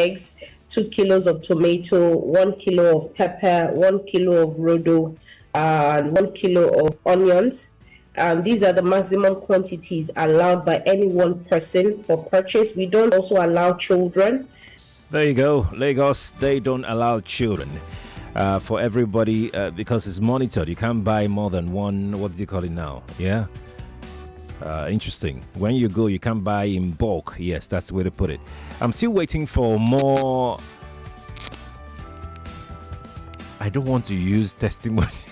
eggs, 2 kilos of tomato, 1 kilo of pepper, 1 kilo of rodo, and 1 kilo of onions. And these are the maximum quantities allowed by any one person for purchase. We don't also allow children. There you go, Lagos. They don't allow children. For everybody, because it's monitored. You can't buy more than one. What do you call it now? Yeah. Interesting. When you go, you can't buy in bulk. Yes, that's the way to put it. I'm still waiting for more. I don't want to use testimonies.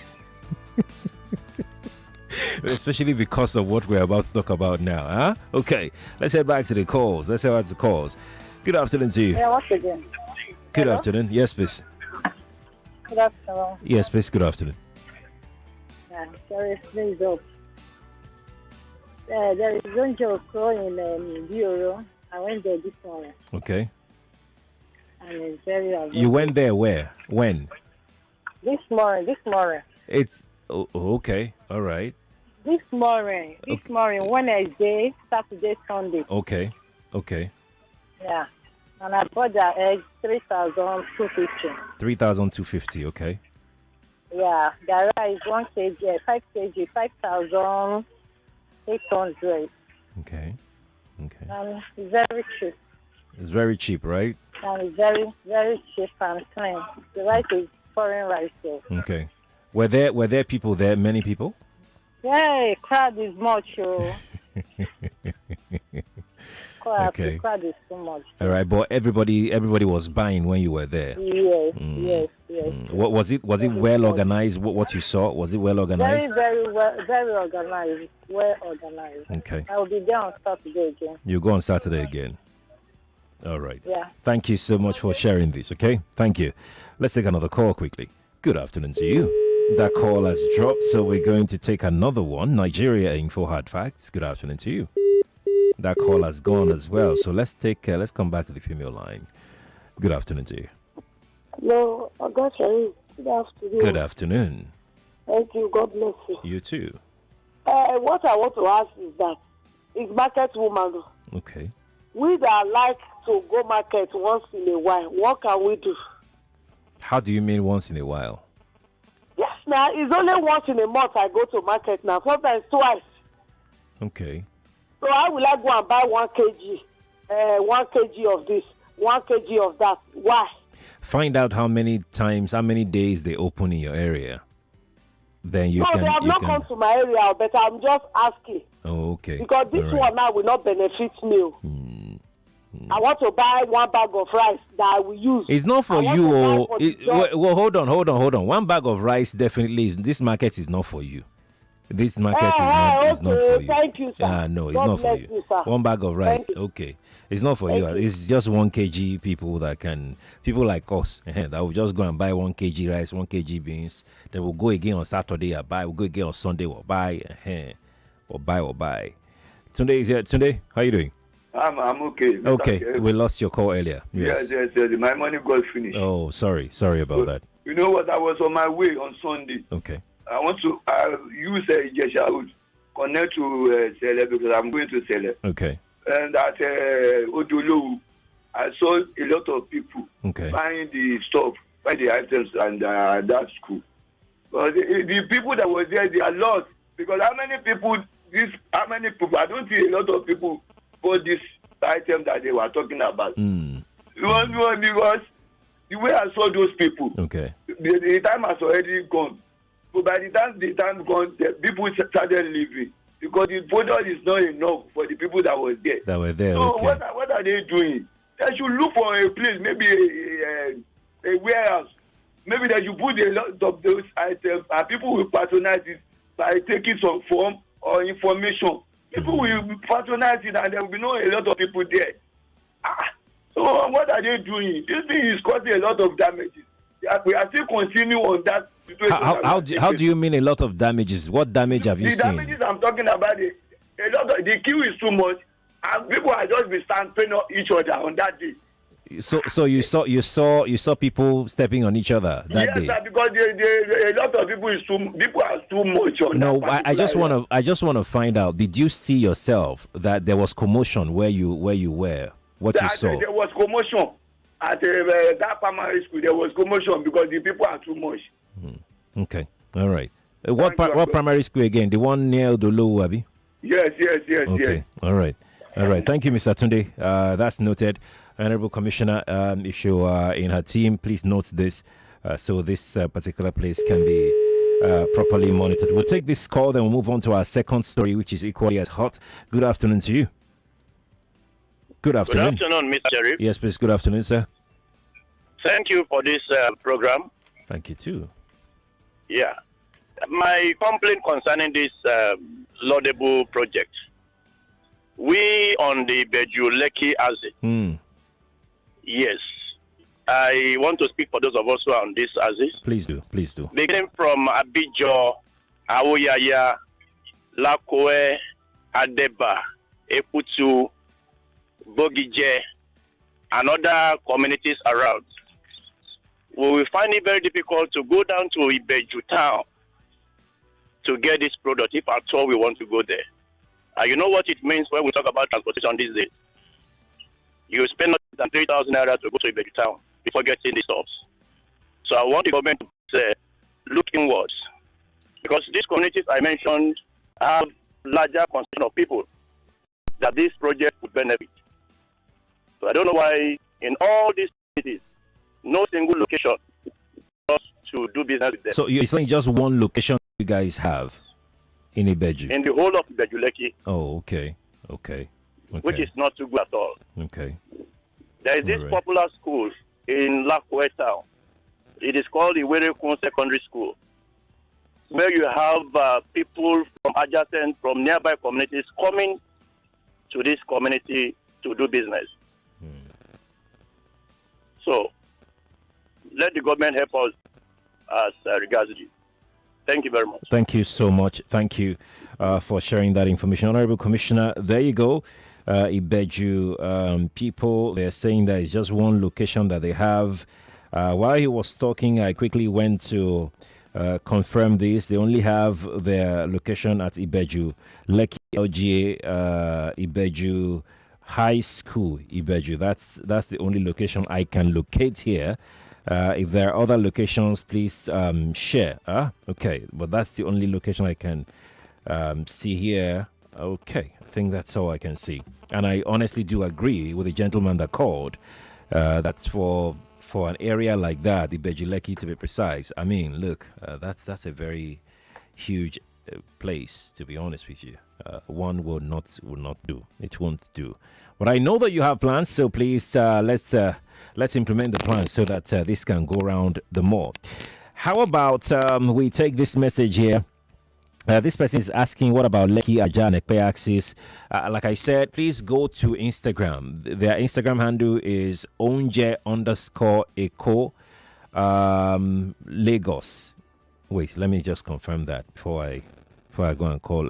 Especially because of what we're about to talk about now, huh? Okay, let's head back to the calls. Good afternoon to you. Yeah, once again. Good Hello? afternoon. Yes, please. Good afternoon. Yes, please. Good afternoon. Yeah, there is up. There is Ounje Eko in Bureau. I went there this morning. Okay. And it's very amazing. You went there where? When? This morning. It's okay. All right. This morning, Wednesday, Saturday, Sunday. Okay. Yeah. And I bought the eggs, 3,250. 3,250. Okay. Yeah. The rice, 1 kg, 5 kg, 5,800. Okay. And it's very cheap. It's very cheap, right? And it's very, very cheap and clean. The rice is foreign rice. So. Okay. Were there people there? Many people? Yeah, crowd is much. Okay. Crowd is too much. All right, but everybody was buying when you were there. Yes. What was it? Was it well organized? What you saw? Was it well organized? Very organized. Well organized. Okay. I will be there on Saturday again. You go on Saturday again. All right. Yeah. Thank you so much for sharing this. Okay. Thank you. Let's take another call quickly. Good afternoon to you. That call has dropped, so we're going to take another one. Nigeria Info Hard Facts. Good afternoon to you. That call has gone as well. So let's come back to the female line. Good afternoon to you. Hello, Augustus. Good afternoon. Good afternoon. Thank you. God bless you. You too. What I want to ask is that, is market woman. Okay. We that like to go market once in a while, what can we do? How do you mean once in a while? Yes, now it's only once in a month I go to market now. Sometimes twice. Okay. So I will like go and buy 1 kg, 1 kg of this, 1 kg of that. Why? Find out how many days they open in your area. Then you no, can. They have not come to my area, but I'm just asking. Oh, okay. Because this one now will not benefit me. I want to buy 1 bag of rice that I will use. It's not for you. Well, hold on. 1 bag of rice definitely is. This market is not for you. This market is not for you. Thank you, sir. No, it's God not for you. you, sir. 1 bag of rice, okay. It's not for you. It's just 1 kg people like us, that will just go and buy 1 kg rice, 1 kg beans. Then we'll go again on Saturday, we'll go again on Sunday, we'll buy. Tunde is here. Tunde, how you doing? I'm okay. Okay, we lost your call earlier. Yes. My money got finished. Oh, sorry about that. You know what? I was on my way on Sunday. Okay. I want to use Ijesha Road, connect to Sele because I'm going to Sele. Okay. And at Odolo, I saw a lot of people buying the stuff, buying the items, and that school. But the people that were there, they are lost because how many people? I don't see a lot of people bought this item that they were talking about. Because the way I saw those people, the time has already gone. So by the time gone, the people started leaving because the product is not enough for the people that were there. So what are they doing? They should look for a place, maybe a warehouse. Maybe they should put a lot of those items and people will patronize it by taking some form or information. People will patronize it and there will be a lot of people there. So what are they doing? This thing is causing a lot of damages. We are still continuing on that situation. How do you mean a lot of damages? What damage have you seen? The damages I'm talking about, the queue is too much, and people are just be stamping on each other on that day. So you saw people stepping on each other that day. Yes, sir, because a lot of people are too much on. No, I just want to find out. Did you see yourself that there was commotion where you were? What you saw? There was commotion. at that primary school, there was commotion because the people are too much. Okay, all right. What primary school again? The one near Dolo, Abi? Yes. Okay, all right. Thank you, Mr. Tunde. That's noted. Honorable Commissioner, if you are in her team, please note this so this particular place can be properly monitored. We'll take this call, then we'll move on to our second story, which is equally as hot. Good afternoon to you. Good afternoon. Good afternoon, Mr. Sharif. Yes, please. Good afternoon, sir. Thank you for this program. Thank you, too. Yeah. My complaint concerning this laudable project. We on the Beju Lekki Azi. Yes. I want to speak for those of us who are on this Azi. Please do. Beginning from Abijo, Awoyaya, Lakoe, Adeba, Ekutu, Bogije, and other communities around. We will find it very difficult to go down to Ibeju town to get this product if at all we want to go there. You know what it means when we talk about transportation these days. You spend less than 3,000 naira to go to Ibeju town before getting the stops. So I want the government to look inwards, because these communities I mentioned have larger concern of people that this project would benefit. So I don't know why in all these cities, no single location to do business with them. So you're saying just one location you guys have in Ibeju? In the whole of Ibeju Lekki. Oh, okay. Which is not too good at all. Okay. There is this popular school in Lakoe town. It is called the Iwerekun Secondary School, where you have people from adjacent, from nearby communities coming to this community to do business. So, let the government help us as regards it. Thank you very much. Thank you so much. Thank you for sharing that information. Honorable Commissioner, there you go. Ibeju people, they're saying that it's just one location that they have. While he was talking, I quickly went to confirm this. They only have their location at Ibeju, Lekki LGA, Ibeju High School, Ibeju. That's the only location I can locate here. If there are other locations, please share. Okay, but that's the only location I can see here. Okay, I think that's all I can see. And I honestly do agree with the gentleman that called. That's for an area like that, Ibeju Lekki to be precise. I mean, look, that's a very huge place, to be honest with you. One will not do. It won't do. But I know that you have plans, so please let's implement the plans so that this can go around the more. How about we take this message here? This person is asking, what about Lekki Ajanekpe axis? Like I said, please go to Instagram. Their Instagram handle is Ounje_Eko Lagos. Wait, let me just confirm that before I go and call.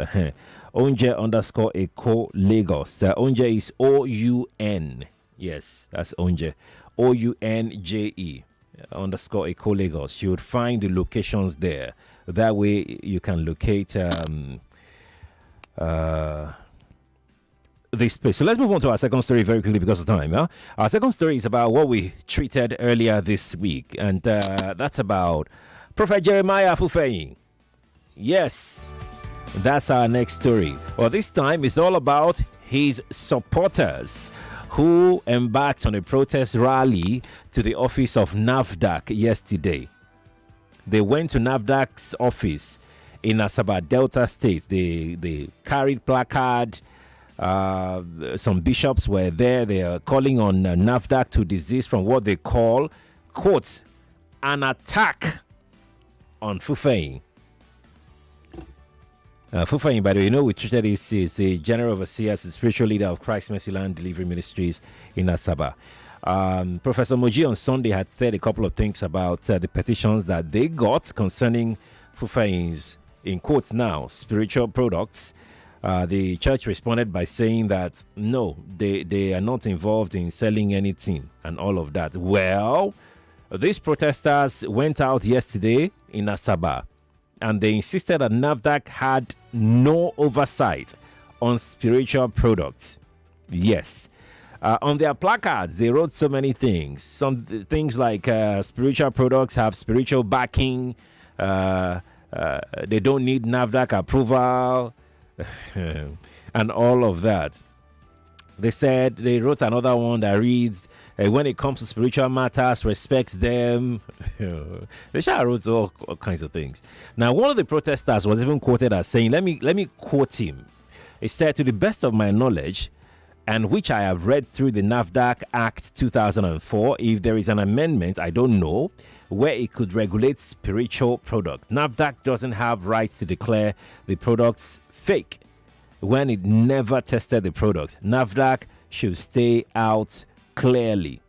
Ounje_Eko Lagos. Ounje is O-U-N. Yes, that's Ounje. O-U-N-J-E _Eko Lagos. You would find the locations there. That way you can locate this place. So let's move on to our second story very quickly because of time. Our second story is about what we treated earlier this week, and that's about Prophet Jeremiah Fufeyin. Yes, that's our next story. Well, this time it's all about his supporters who embarked on a protest rally to the office of NAFDAC yesterday. They went to NAFDAC's office in Asaba, Delta State. They carried placard. Some bishops were there. They are calling on NAFDAC to desist from what they call, quotes, an attack on Fufeyin. Fufeyin, by the way, you know, we treated this as a general overseer, as a spiritual leader of Christ Mercy Land Delivery Ministries in Asaba. Professor Moji on Sunday had said a couple of things about the petitions that they got concerning Fufeyin's, in quotes now, spiritual products. The church responded by saying that no, they are not involved in selling anything and all of that. Well, these protesters went out yesterday in Asaba and they insisted that NAFDAC had no oversight on spiritual products. Yes. On their placards, they wrote so many things. Some things like spiritual products have spiritual backing. They don't need NAFDAC approval and all of that. They said they wrote another one that reads, when it comes to spiritual matters, respect them. They wrote all kinds of things. Now, one of the protesters was even quoted as saying, let me quote him. He said, to the best of my knowledge, and which I have read through the NAFDAC Act 2004, if there is an amendment, I don't know, where it could regulate spiritual products. NAFDAC doesn't have rights to declare the products fake when it never tested the product. NAFDAC should stay out clearly.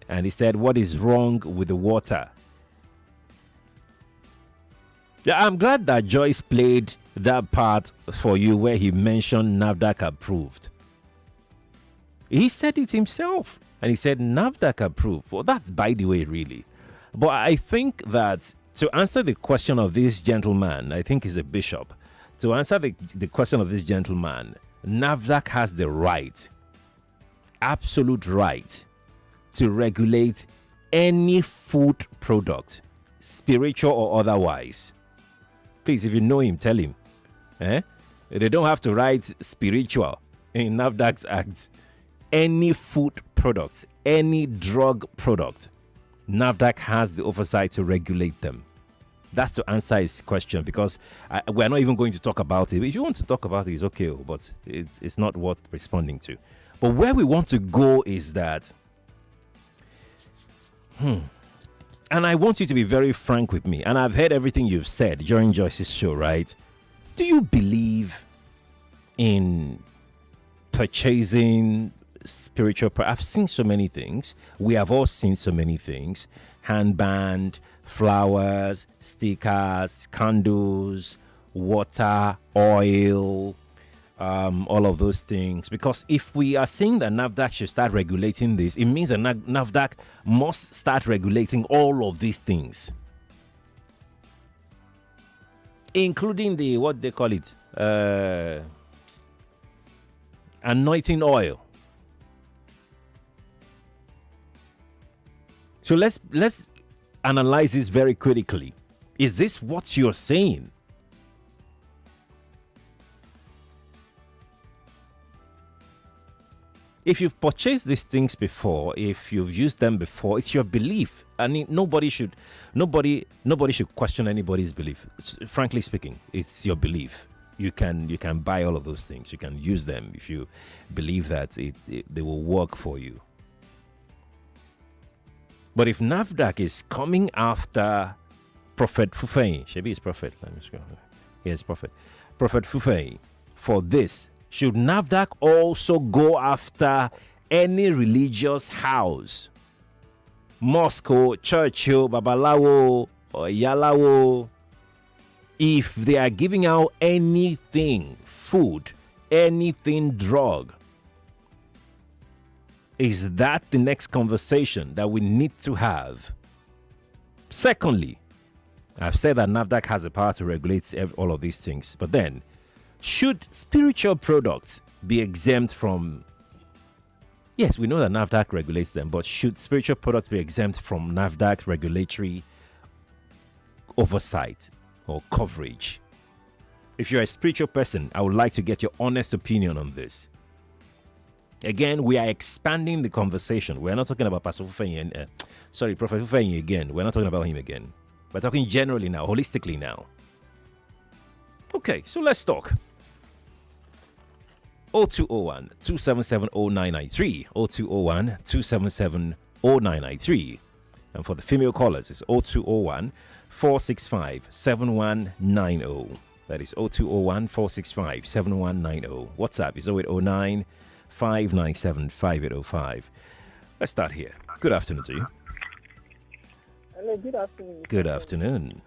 And he said, what is wrong with the water? Yeah, I'm glad that Joyce played that part for you where he mentioned NAFDAC approved. He said it himself. And he said NAFDAC approved. Well, that's by the way, really. But I think that to answer the question of this gentleman, I think he's a bishop. To answer the question of this gentleman, NAFDAC has the right, absolute right, to regulate any food product, spiritual or otherwise. Please, if you know him, tell him. They don't have to write spiritual in NAFDAC's Act. Any food products, any drug product, NAFDAC has the oversight to regulate them. That's to answer his question, because we're not even going to talk about it. If you want to talk about it, it's okay, but it's not worth responding to. But where we want to go is that, and I want you to be very frank with me, and I've heard everything you've said during Joyce's show, right? Do you believe in purchasing spiritual? I've seen so many things. We have all seen so many things. Handband, flowers, stickers, candles, water, oil, all of those things. Because if we are saying that NAFDAC should start regulating this, it means that NAFDAC must start regulating all of these things, including the, what they call it, anointing oil. So let's analyze this very critically. Is this what you're saying? If you've purchased these things before, if you've used them before, it's your belief. I mean, nobody should question anybody's belief. Frankly speaking, it's your belief. You can buy all of those things. You can use them if you believe that they will work for you. But if NAFDAC is coming after Prophet Fufeyin, Shebi is Prophet, let me scroll. Yes, Prophet Fufeyin, for this, should NAFDAC also go after any religious house, mosque, church, babalawo, or yalawo, if they are giving out anything, food, anything, drug? Is that the next conversation that we need to have? Secondly, I've said that NAFDAC has the power to regulate all of these things. But then, should spiritual products be exempt from... Yes, we know that NAFDAC regulates them, but should spiritual products be exempt from NAFDAC regulatory oversight or coverage? If you're a spiritual person, I would like to get your honest opinion on this. Again, we are expanding the conversation. We're not talking about Pastor Fufeyin, Prophet Fufeyin again. We're not talking about him again. We're talking generally now, holistically now. Okay, so let's talk. 0201 277 0993. 0201 277 0993. And for the female callers, it's 0201 465 7190. That is 0201 465 7190. WhatsApp is 0809 597 5805. Let's start here. Good afternoon to you. Hello, good afternoon. Good afternoon.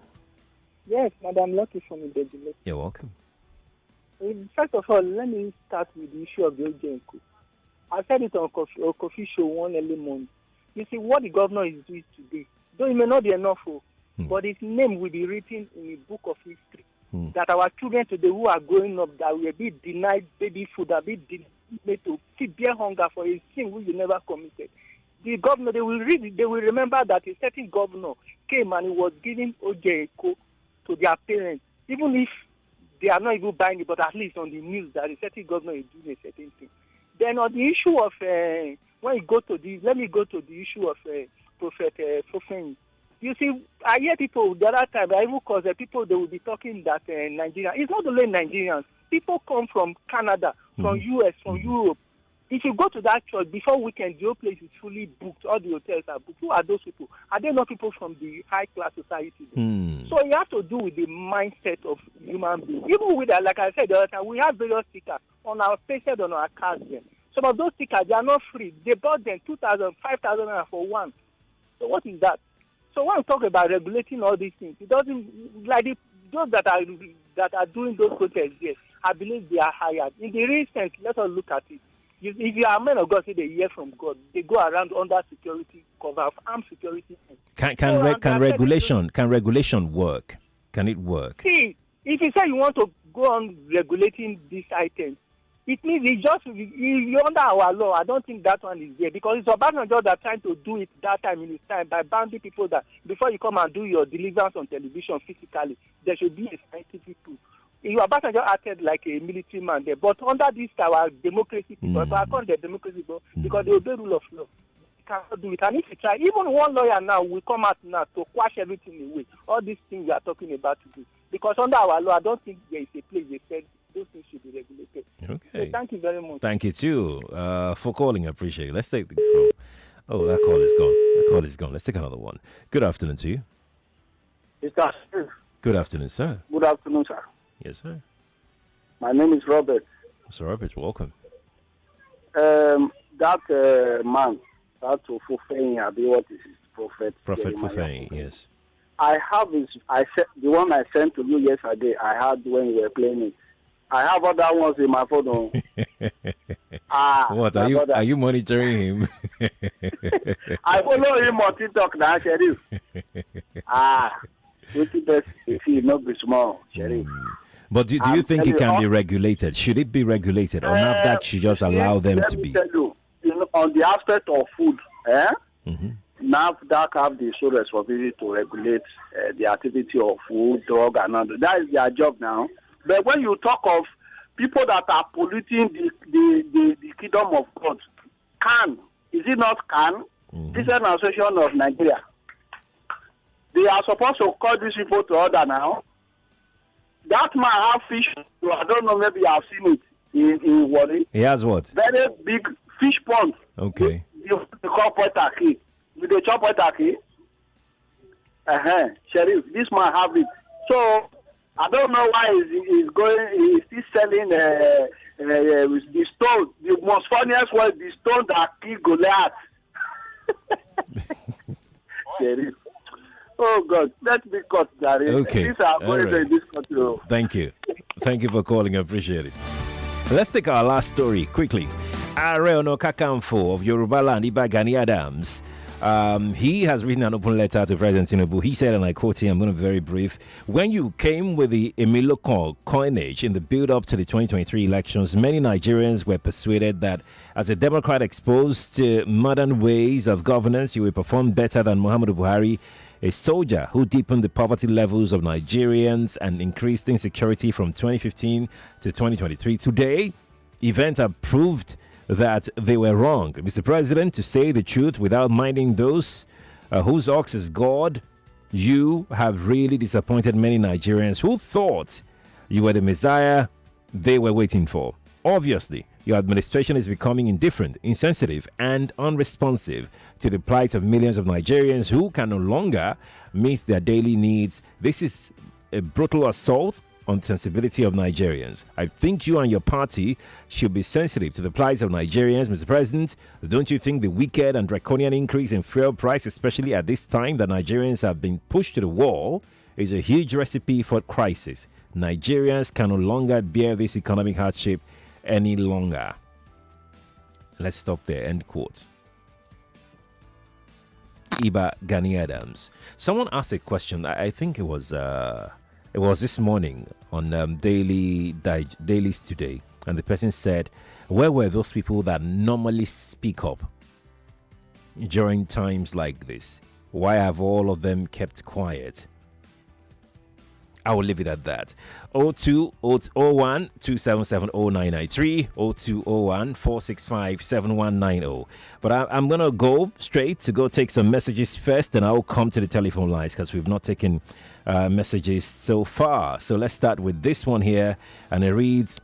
Yes, Madam Lucky from Ibeji. You're welcome. First of all, let me start with the issue of the Ounje Eko. I said it on Coffee Show one early morning. You see, what the governor is doing today, though it may not be enough, but his name will be written in the book of history. That our children today who are growing up, that will be denied baby food, that be made to bear hunger for a sin which you never committed. The governor, they will remember that a certain governor came and he was giving Ounje Eko to their parents, even if they are not even buying it, but at least on the news that a certain governor is doing a certain thing. Then on the issue of let me go to the issue of Prophet Fofeng. You see, I hear people the other time, I even cause people they will be talking that Nigeria. It's not only Nigerians. People come from Canada, from US, from Europe. If you go to that church before weekend, the whole place is fully booked. All the hotels are booked. Who are those people? Are they not people from the high class society? So you have to do with the mindset of human beings. Even with that, like I said the other time, we have various stickers on our faces, on our cars. Some of those stickers, they are not free. They bought them 2,000, 5,000 for one. So what is that? So when we talk about regulating all these things, it doesn't like those that are doing those protests. Yes, I believe they are hired. In the real sense, let us look at it. If you are a man of God, say they hear from God. They go around under security cover of armed security. Can regulation work? Can it work? See, if you say you want to go on regulating these items, it means you're under our law. I don't think that one is there because it's Obasanjo that trying to do it that time in his time by banning people that before you come and do your deliverance on television physically, there should be a scientific proof. Obasanjo acted like a military man there, but under this our democracy people, so I call the democracy people because they obey rule of law. You cannot do it. And if you try, even one lawyer now will come out now to quash everything away. All these things we are talking about today. Because under our law, I don't think there is a place they said those things should be regulated. Okay. So thank you very much. Thank you too for calling. I appreciate it. Let's take things from. Oh, that call is gone. The call is gone. Let's take another one. Good afternoon to you. Good afternoon, sir. Good afternoon, sir. Yes, sir. My name is Robert. Sir Robert, welcome. That man, that Fofeng, what is his prophet? Prophet Fofeng, yes. I have the one I sent to you yesterday. I had when you were playing it. I have other ones in my phone. What are you monitoring him? I follow him on TikTok now, Sheriff. Not be small, Sheriff. But do you think it can be regulated? Should it be regulated, or NAFDAC should just allow them to be? Tell you, on the aspect of food, NAFDAC have the sole responsibility to regulate the activity of food, drug, and other. That is their job now. But when you talk of people that are polluting the kingdom of God, is it not CAN? This is an association of Nigeria. They are supposed to call these people to order now. That man have fish. I don't know, maybe I've seen it in Wari. He has what? Very big fish pond. Okay. You call Poitaki. With the chop Poitaki. Sheriff, this man have it. So, I don't know why he's still selling the stone. The most funniest was the stone that killed Goliath. Sheriff. Oh God, let me cut that. Okay. These are going in this country. Thank you. Thank you for calling. I appreciate it. Let's take our last story quickly. Are Ono Kakamfo of Yoruba Land, Iba Gani Adams. He has written an open letter to President Tinubu. He said, and I quote him, I'm going to be very brief. When you came with the Emiloko coinage in the build-up to the 2023 elections, many Nigerians were persuaded that as a Democrat exposed to modern ways of governance, you will perform better than Muhammadu Buhari, a soldier who deepened the poverty levels of Nigerians and increased insecurity from 2015 to 2023. Today, events have proved that they were wrong. Mr. President, to say the truth without minding those whose ox is God, you have really disappointed many Nigerians who thought you were the Messiah they were waiting for. Obviously, your administration is becoming indifferent, insensitive, and unresponsive to the plight of millions of Nigerians who can no longer meet their daily needs. This is a brutal assault on the sensibility of Nigerians. I think you and your party should be sensitive to the plight of Nigerians, Mr. President. Don't you think the wicked and draconian increase in fuel price, especially at this time that Nigerians have been pushed to the wall, is a huge recipe for crisis? Nigerians can no longer bear this economic hardship any longer. Let's stop there. End quote. Iba Gani Adams. Someone asked a question. I think it was this morning on Dailies Today. And the person said, where were those people that normally speak up during times like this? Why have all of them kept quiet? I will leave it at that. 0201 277 0993 0201 465 7190. But I'm going to go straight to go take some messages first, and I'll come to the telephone lines because we've not taken messages so far. So let's start with this one here, and it reads,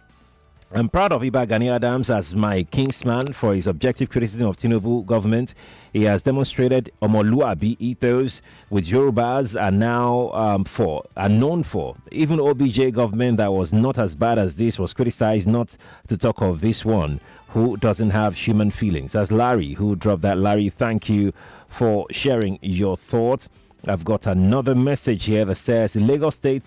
I'm proud of Gani Adams as my kinsman for his objective criticism of Tinubu government. He has demonstrated Omoluabi ethos with Yorubas are known for. Even OBJ government that was not as bad as this was criticized, not to talk of this one who doesn't have human feelings. That's Larry who dropped that. Larry, thank you for sharing your thoughts. I've got another message here that says Lagos State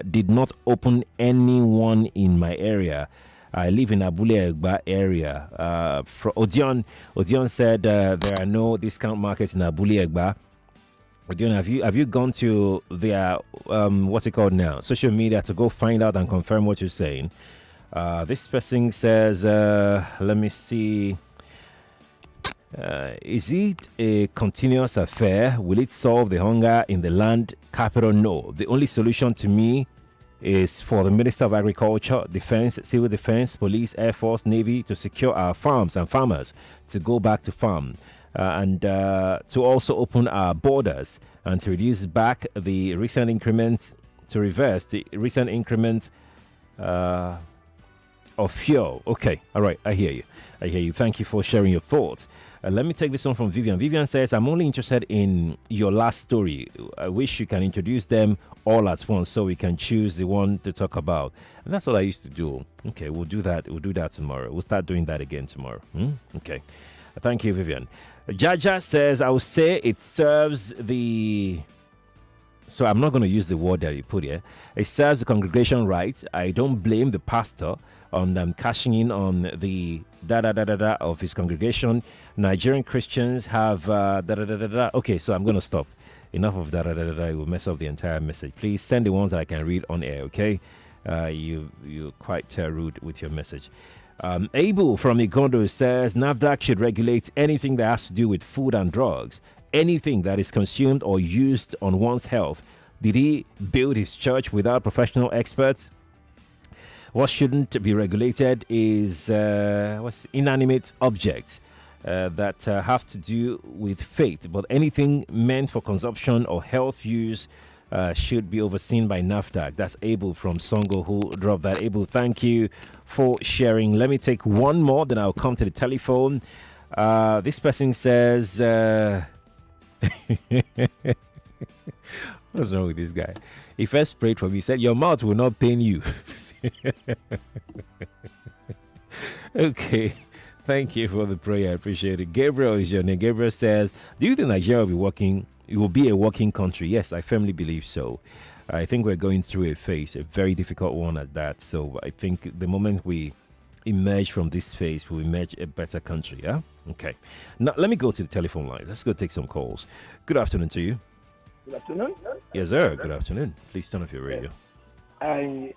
did not open anyone in my area. I live in Abule Egba area. Odion said there are no discount markets in Abule Egba. Odion, have you gone to their what's it called now? Social media to go find out and confirm what you're saying? This person says, let me see. Is it a continuous affair? Will it solve the hunger in the land capital? No. The only solution to me is for the Minister of Agriculture, Defense, Civil Defense, Police, Air Force, Navy to secure our farms and farmers to go back to farm and to also open our borders and to reduce back the recent increment, to reverse the recent increment of fuel. Okay, all right, I hear you. Thank you for sharing your thoughts. Let me take this one from Vivian. Vivian says, I'm only interested in your last story. I wish you can introduce them all at once so we can choose the one to talk about. And that's what I used to do. Okay, we'll do that. We'll do that tomorrow. We'll start doing that again tomorrow. Okay. Thank you, Vivian. Jaja says, I would say it serves the... So I'm not going to use the word that you put here. It serves the congregation right. I don't blame the pastor on cashing in on the of his congregation. Nigerian Christians have Okay, so I'm going to stop. Enough of It will mess up the entire message. Please send the ones that I can read on air, okay? You're quite rude with your message. Abel from Igondo says, NAFDAC should regulate anything that has to do with food and drugs. Anything that is consumed or used on one's health. Did he build his church without professional experts? What shouldn't be regulated is inanimate objects that have to do with faith. But anything meant for consumption or health use should be overseen by NAFDAC. That's Abel from Songo who dropped that. Abel, thank you for sharing. Let me take one more, then I'll come to the telephone. This person says... What's wrong with this guy? He first prayed for me. He said, your mouth will not pain you. Okay. Thank you for the prayer. I appreciate it. Gabriel is your name. Gabriel says, do you think Nigeria will be a working country? Yes, I firmly believe so. I think we're going through a phase, a very difficult one at that. So I think the moment we emerge from this phase, we'll emerge a better country. Yeah? Okay. Now, let me go to the telephone line. Let's go take some calls. Good afternoon to you. Good afternoon. Yes, sir. Good afternoon. Please turn off your radio. I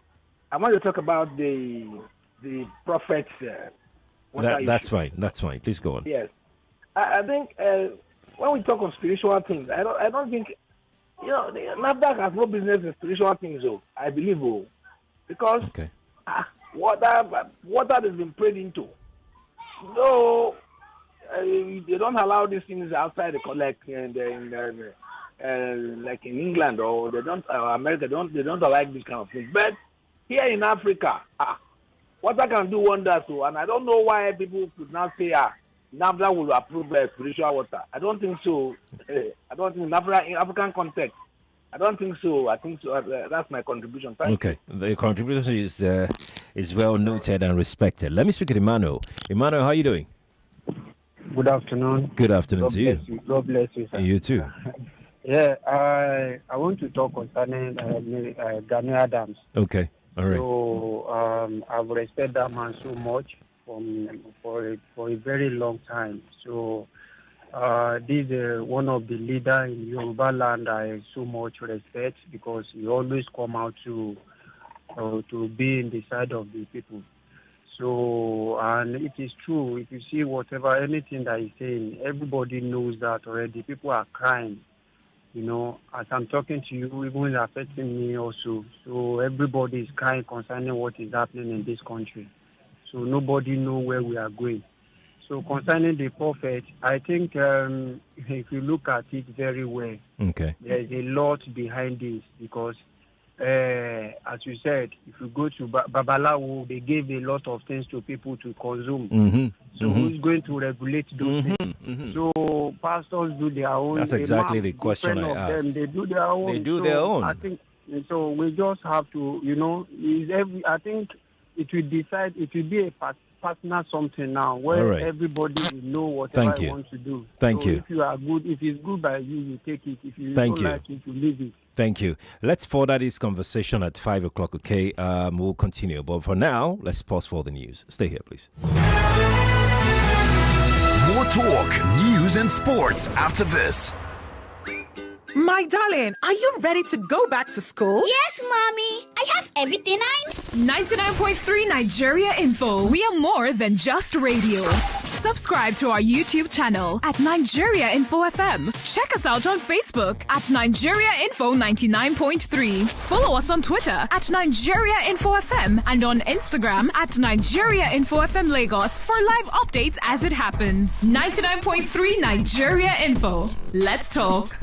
want to talk about the prophets. That's fine. That's fine. Please go on. Yes. I think when we talk of spiritual things, I don't think, the NAFDAC has no business in spiritual things, though, I believe, because water has been prayed into. No, they don't allow these things outside the collect, and like in England or they don't America, they don't like this kind of things. But here in Africa, water can do wonders too, and I don't know why people could not say NAFDAC will approve spiritual water. I don't think so. I don't think in African context. I don't think so. I think so. That's my contribution. Thank you. The contribution is well noted and respected. Let me speak to Emmanuel. Emmanuel, how are you doing? Good afternoon. Good afternoon to you. God bless you, sir. You too. Yeah, I want to talk concerning Gani Adams. Okay, all right. So I've respected that man so much for a very long time. So this is one of the leaders in Yoruba land I so much respect because he always come out to be in the side of the people. So, and it is true. If you see anything that he's saying, everybody knows that already. People are crying. As I'm talking to you, even affecting me also. So everybody is crying concerning what is happening in this country. So nobody knows where we are going. So concerning the prophet, I think if you look at it very well, there is a lot behind this because, as you said, if you go to Babalawo, they gave a lot of things to people to consume. So who's going to regulate those things? So pastors do their own. That's exactly the question I asked. They do their own. They do their own. I think so. We just have to, I think it will decide. It will be a partner something now where everybody will know whatever they want to do. Thank you. If you are good, if it's good by you, you take it. If you don't like it, you leave it. Thank you. Let's further this conversation at 5 o'clock, okay? We'll continue. But for now, let's pause for the news. Stay here, please. More talk, news, and sports after this. My darling, are you ready to go back to school? Yes, Mommy. I have everything I need. 99.3 Nigeria Info. We are more than just radio. Subscribe to our YouTube channel at Nigeria Info FM. Check us out on Facebook at Nigeria Info 99.3. Follow us on Twitter at Nigeria Info FM and on Instagram at Nigeria Info FM Lagos for live updates as it happens. 99.3 Nigeria Info. Let's talk.